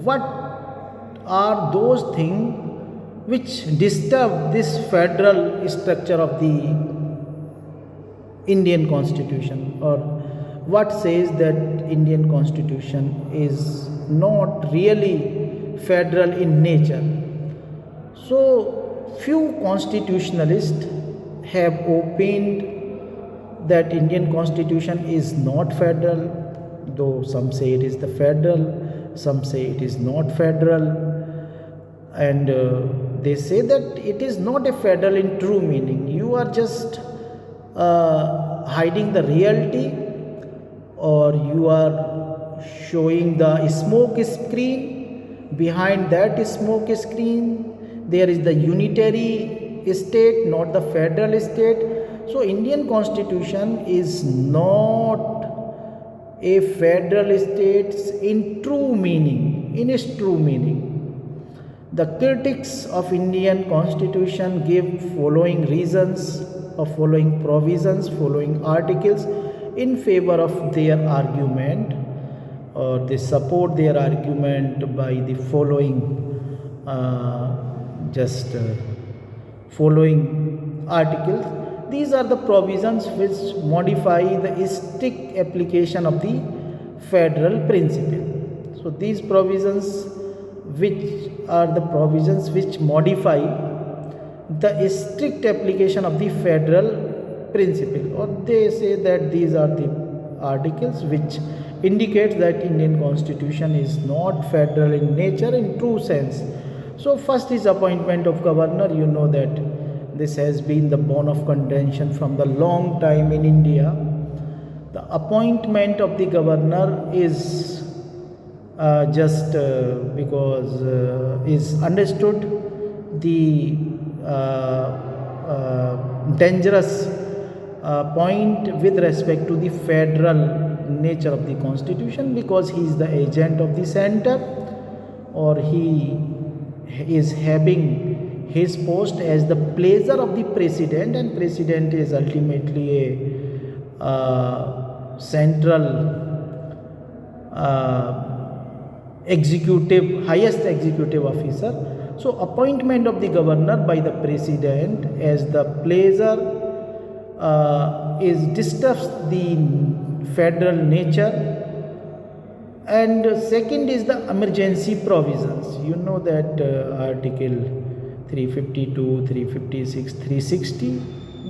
what are those things which disturb this federal structure of the Indian Constitution, or what says that Indian Constitution is not really federal in nature. So few constitutionalists have opined that Indian Constitution is not federal, though some say it is the federal, some say it is not federal, and they say that it is not a federal in true meaning. You are just hiding the reality, or you are showing the smoke screen. Behind that smoke screen there is the unitary state, not the federal state. So Indian Constitution is not a federal state in true meaning, in its true meaning. The critics of Indian Constitution give following reasons, or following provisions, following articles in favor of their argument, or they support their argument by the following following articles. These are the provisions which modify the strict application of the federal principle. So these provisions, which are the provisions which modify the strict application of the federal principle, or they say that these are the articles which indicate that Indian Constitution is not federal in nature in true sense. So first is appointment of governor. You know that this has been the bone of contention from the long time in India. The appointment of the governor is because is understood the dangerous point with respect to the federal nature of the Constitution, because he is the agent of the center, or he is having his post as the pleasure of the president, and president is ultimately a central highest executive officer. So appointment of the governor by the president as the pleasure disturbs the federal nature. And second is the emergency provisions. You know that article 352, 356, 360,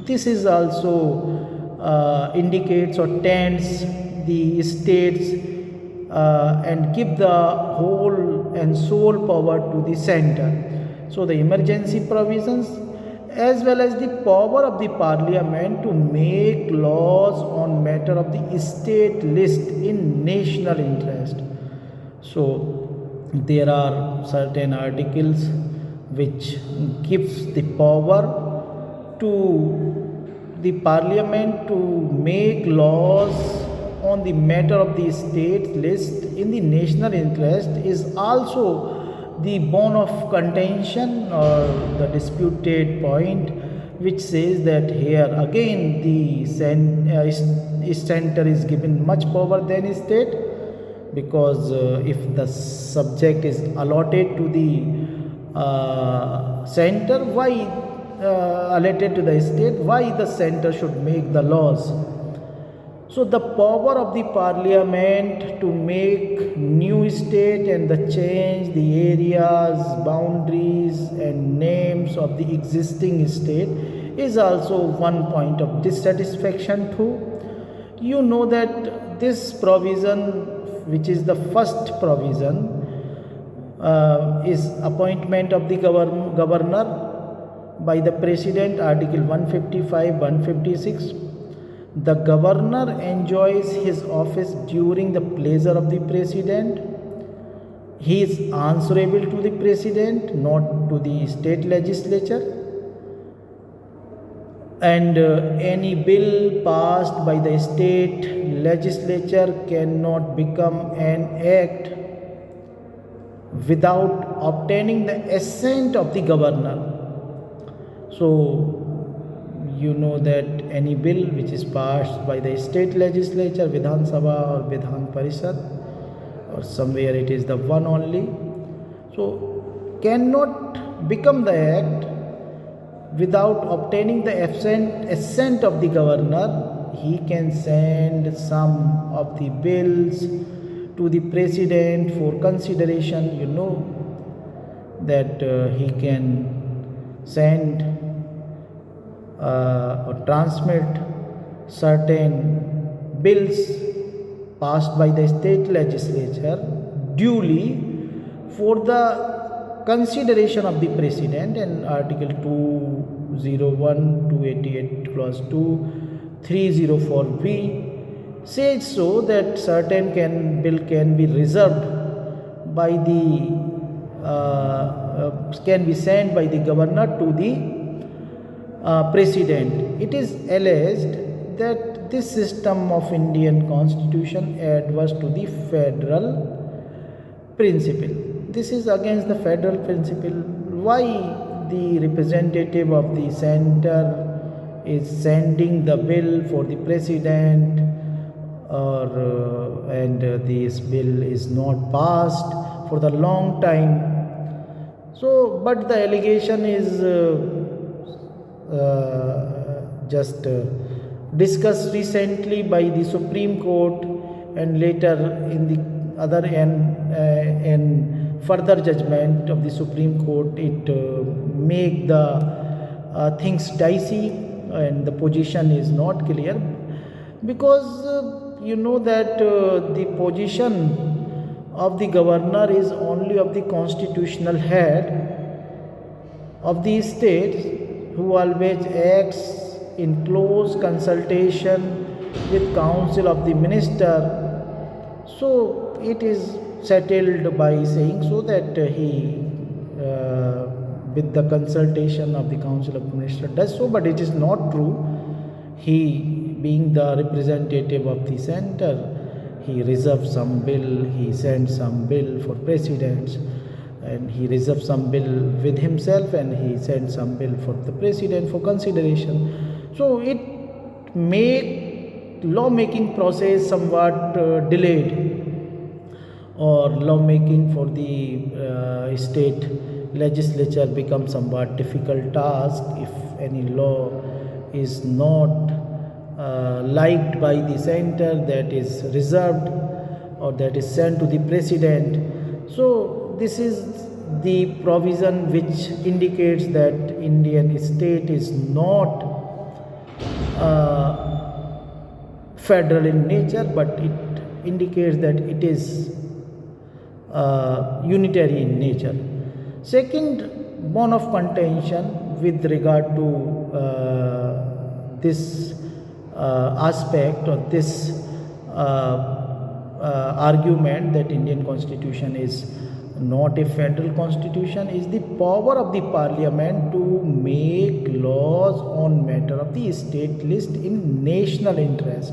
this is also indicates or tends the states and give the whole and sole power to the center. So the emergency provisions, as well as the power of the parliament to make laws on matter of the state list in national interest. So there are certain articles which gives the power to the parliament to make laws on the matter of the state list in the national interest, is also the bone of contention or the disputed point, which says that here again the center is given much power than state, because if the subject is allotted to the center, why allotted to the state, why the center should make the laws? So the power of the parliament to make new state and the change the areas, boundaries and names of the existing state is also one point of dissatisfaction too. You know that this provision, which is the first provision, is appointment of the governor by the president, article 155, 156. The governor enjoys his office during the pleasure of the president. He is answerable to the president, not to the state legislature. And any bill passed by the state legislature cannot become an act without obtaining the assent of the governor. So you know that any bill which is passed by the state legislature, Vidhan Sabha or Vidhan Parishad, or somewhere it is the one only, So cannot become the act without obtaining the assent of the governor. He can send some of the bills to the president for consideration. You know that he can send or transmit certain bills passed by the state legislature duly for the consideration of the president, and article 201 288 clause 2 304b says so that certain bill can be reserved by the can be sent by the governor to the president. It is alleged that this system of Indian constitution adverse to the federal principle. This is against the federal principle. Why the representative of the center is sending the bill for the president, or this bill is not passed for the long time? So but the allegation is just discussed recently by the Supreme Court, and later in the other in further judgment of the Supreme Court, it make the things dicey, and the position is not clear, because you know that the position of the governor is only of the constitutional head of the state, who always acts in close consultation with council of the minister. So it is settled by saying so that he with the consultation of the council of the minister does so, but it is not true. He, being the representative of the center, he reserves some bill, he sends some bill for presidents, and he reserves some bill with himself, and he sends some bill for the president for consideration. So it make lawmaking process somewhat delayed, or lawmaking for the state legislature becomes somewhat difficult task if any law is not liked by the center, that is reserved or that is sent to the president. So this is the provision which indicates that Indian state is not federal in nature, but it indicates that it is unitary in nature. Second bone of contention with regard to this aspect, or this argument that Indian constitution is not a federal constitution, is the power of the parliament to make laws on matter of the state list in national interest.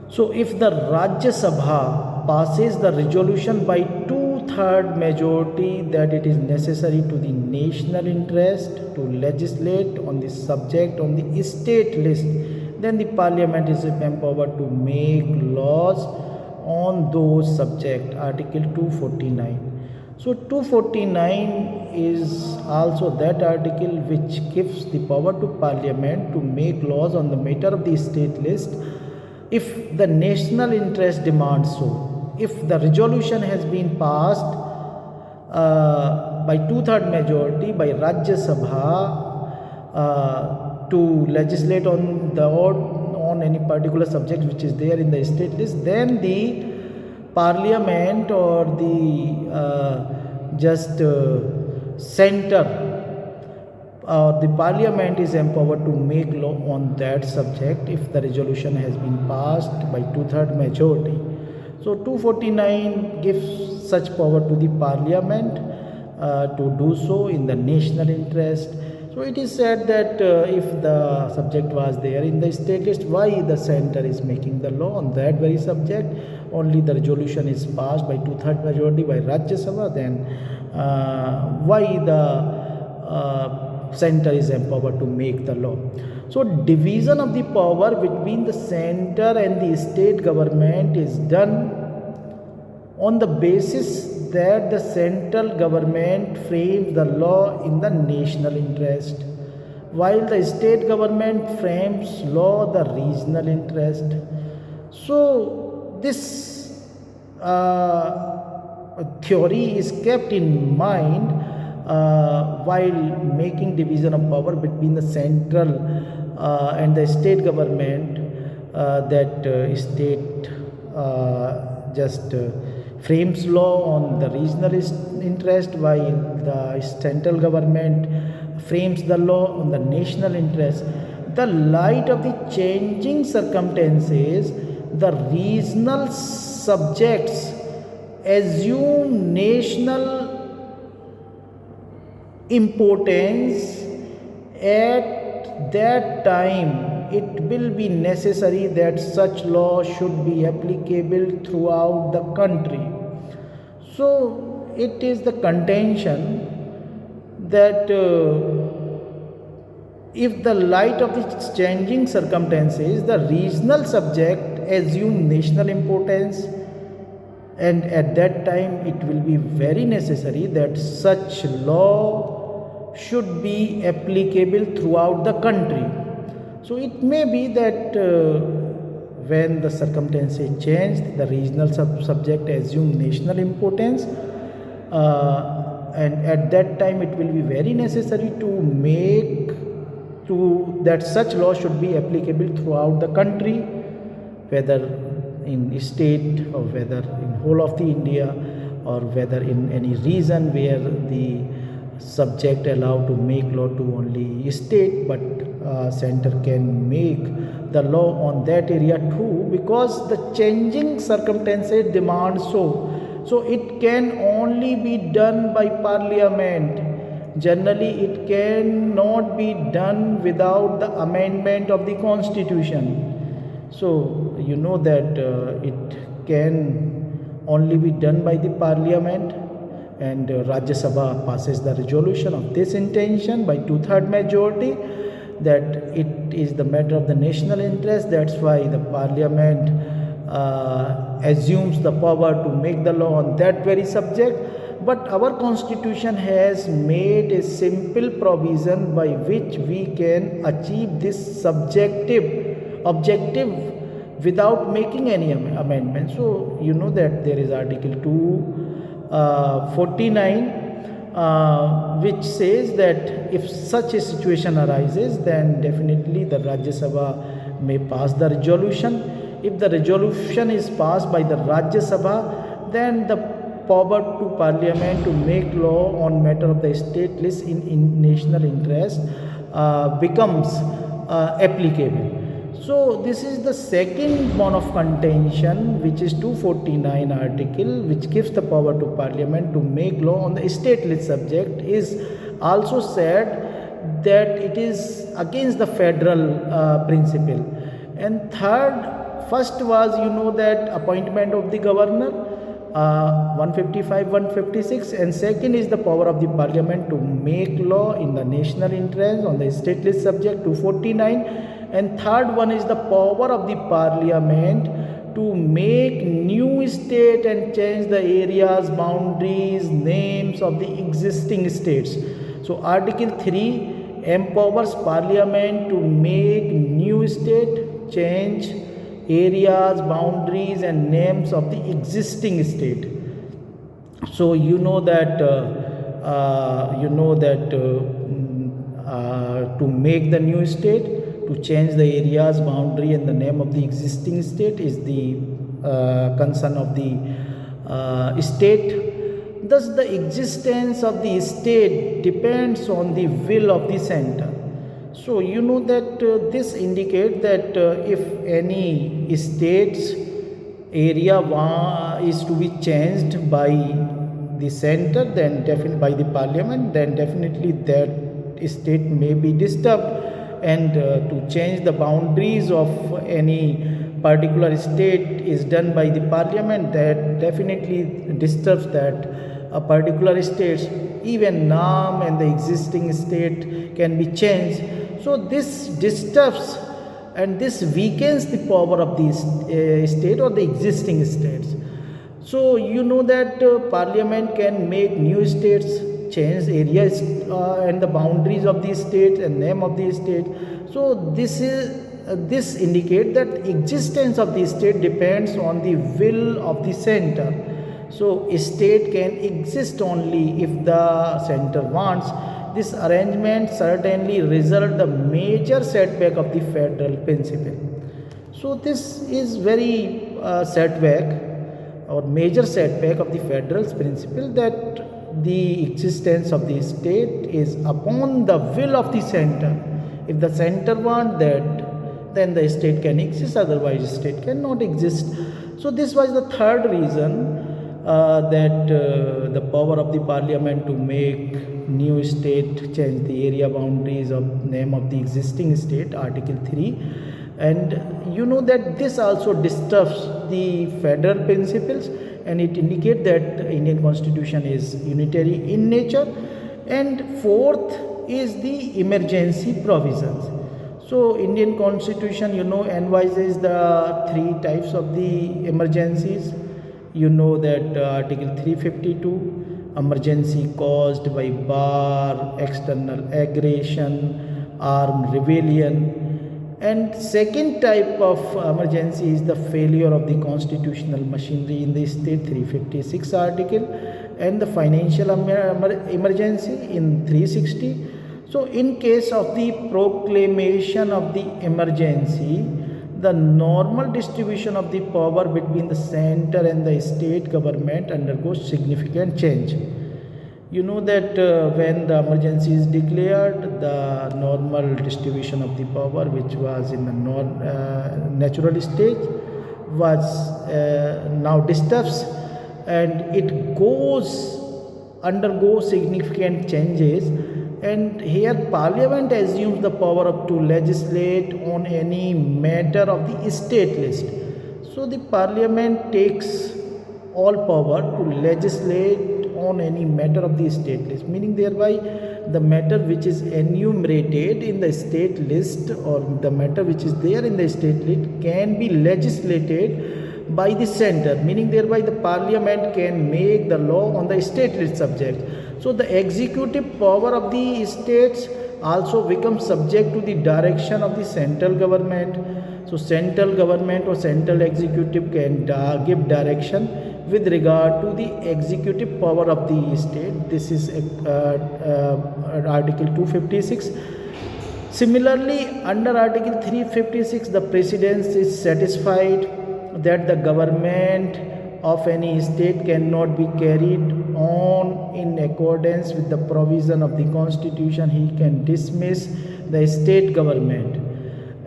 So if the Rajya Sabha passes the resolution by 2/3 majority that it is necessary to the national interest to legislate on the subject on the state list, then the parliament is empowered to make laws on those subject. Article 249. So 249 is also that article which gives the power to parliament to make laws on the matter of the state list if the national interest demands so. If the resolution has been passed by 2/3 majority by Rajya Sabha to legislate on any particular subject which is there in the state list, then the parliament or the center or the parliament is empowered to make law on that subject if the resolution has been passed by 2/3 majority. So 249 gives such power to the parliament to do so in the national interest. So it is said that if the subject was there in the state list, why the center is making the law on that very subject? Only the resolution is passed by 2/3 majority by Rajya Sabha, then why the center is empowered to make the law? So division of the power between the center and the state government is done on the basis that the central government frames the law in the national interest, while the state government frames law the regional interest. So this theory is kept in mind while making division of power between the central and the state government. That state just frames law on the regional interest, while the central government frames the law on the national interest. The light of the changing circumstances, the regional subjects assume national importance. At that time, it will be necessary that such law should be applicable throughout the country. So, it is the contention that if the light of the changing circumstances, the regional subject assume national importance, and at that time it will be very necessary that such law should be applicable throughout the country. So it may be that when the circumstances change, the regional subject assume national importance, and at that time it will be very necessary to make to that such law should be applicable throughout the country, whether in state or whether in whole of the India, or whether in any region where the subject allowed to make law to only state, but center can make the law on that area too, because the changing circumstances demand so it can only be done by parliament. Generally it cannot be done without the amendment of the constitution. So you know that it can only be done by the parliament, and Rajya Sabha passes the resolution of this intention by 2/3 majority, that it is the matter of the national interest. That's why the parliament assumes the power to make the law on that very subject. But our constitution has made a simple provision by which we can achieve this objective without making any amendment. So you know that there is Article 249 which says that if such a situation arises, then definitely the Rajya Sabha may pass the resolution. If the resolution is passed by the Rajya Sabha, then the power to parliament to make law on matter of the state list in national interest becomes applicable. So this is the second one of contention, which is 249 article, which gives the power to parliament to make law on the state list subject, is also said that it is against the federal principle. And first was, you know, that appointment of the governor, 155, 156, and second is the power of the parliament to make law in the national interest on the state list subject, 249, and third one is the power of the parliament to make new state and change the areas, boundaries, names of the existing states. So Article 3 empowers parliament to make new state, change areas, boundaries and names of the existing state. So you know that to make the new state, to change the areas, boundary and the name of the existing state is the concern of the state. Thus the existence of the state depends on the will of the center. So you know that this indicates that if any state's area is to be changed by the center, then definitely by the parliament, then definitely that state may be disturbed, and to change the boundaries of any particular state is done by the parliament, that definitely disturbs that a particular state, even name and the existing state can be changed. So this disturbs and this weakens the power of the state or the existing states. So you know that parliament can make new states, change areas and the boundaries of these states and name of these states. So this indicate that existence of the state depends on the will of the center. So a state can exist only if the center wants. This arrangement certainly result the major setback of the federal principle. So this is very setback or major setback of the federal principle, that the existence of the state is upon the will of the center. If the center want that, then the state can exist, otherwise state cannot exist. So this was the third reason that the power of the parliament to make new state, change the area boundaries of name of the existing state, article 3. And you know that this also disturbs the federal principles, and it indicates that the Indian constitution is unitary in nature. And fourth is the emergency provisions. So Indian constitution, you know, envisages the three types of the emergencies. You know that article 352, emergency caused by war, external aggression, armed rebellion. And second type of emergency is the failure of the constitutional machinery in the state, 356 article, and the financial emergency in 360. So in case of the proclamation of the emergency, the normal distribution of the power between the center and the state government undergoes significant change. You know that when the emergency is declared, the normal distribution of the power, which was in the natural state, was now disturbs, and it undergoes significant changes. And here parliament assumes the power to legislate on any matter of the state list. So the parliament takes all power to legislate on any matter of the state list, meaning thereby the matter which is enumerated in the state list or the matter which is there in the state list can be legislated by the center, meaning thereby the parliament can make the law on the state list subject. So the executive power of the states also becomes subject to the direction of the central government. So central government or central executive can give direction with regard to the executive power of the state. This is article 256. Similarly, under article 356, the president is satisfied that the government of any state cannot be carried on in accordance with the provision of the constitution. He can dismiss the state government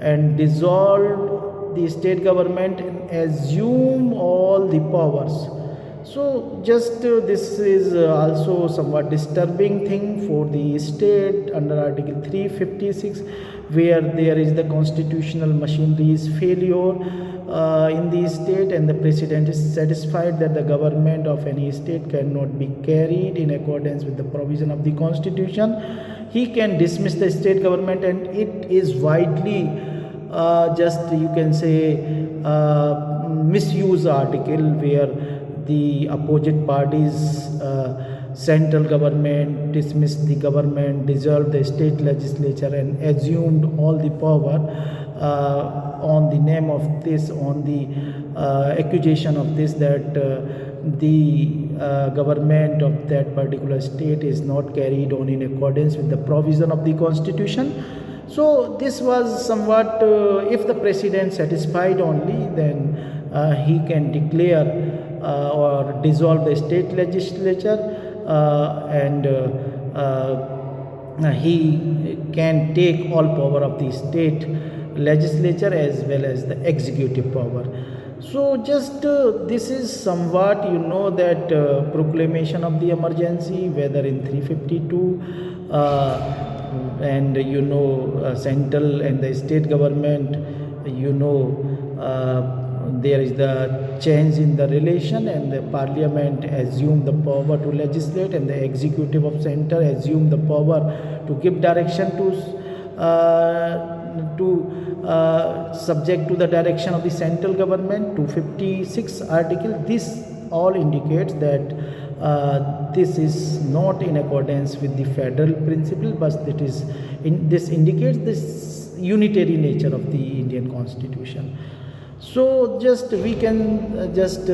and dissolve the state government and assume all the powers. So just this is also somewhat disturbing thing for the state under article 356, where there is the constitutional machinery's failure in the state, and the president is satisfied that the government of any state cannot be carried in accordance with the provision of the constitution. He can dismiss the state government, and it is widely just you can say misuse article, where the opposite parties central government dismissed the government, dissolved the state legislature and assumed all the power on the name of this, on the accusation of this, that the government of that particular state is not carried on in accordance with the provision of the constitution. So this was somewhat if the president satisfied only, then he can declare or dissolve the state legislature, and he can take all power of the state legislature as well as the executive power. So just this is somewhat that proclamation of the emergency, whether in 352 and central and the state government, there is the change in the relation, and the parliament assume the power to legislate, and the executive of center assume the power to give direction to subject to the direction of the central government. 256 article, this all indicates that this is not in accordance with the federal principle, but this indicates this unitary nature of the Indian constitution. So just we can just